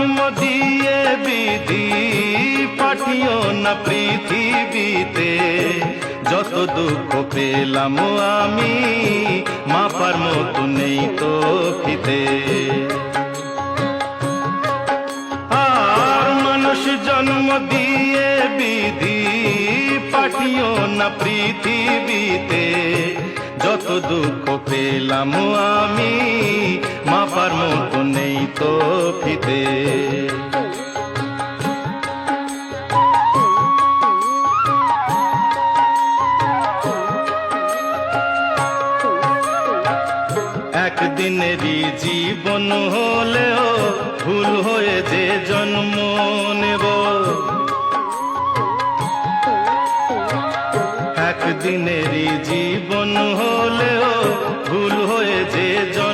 জন্ম দিয়ে বিধি পাঠিও না পৃথিবীতে, যত দুঃখ পেলাম আমি মাপার মতো নেই তো ফিতে। আর মানুষ জন্ম দিয়ে বিধি পাঠিও না পৃথিবীতে, যত দুঃখ পেলাম আমি মাপার মতো নেই তো ফিতে। একদিনেরই জীবন হলেও ভুল হয়ে যে জন্ম নেব, একদিনেরই জীবন হলেও ভুল হয়ে যে জন্ম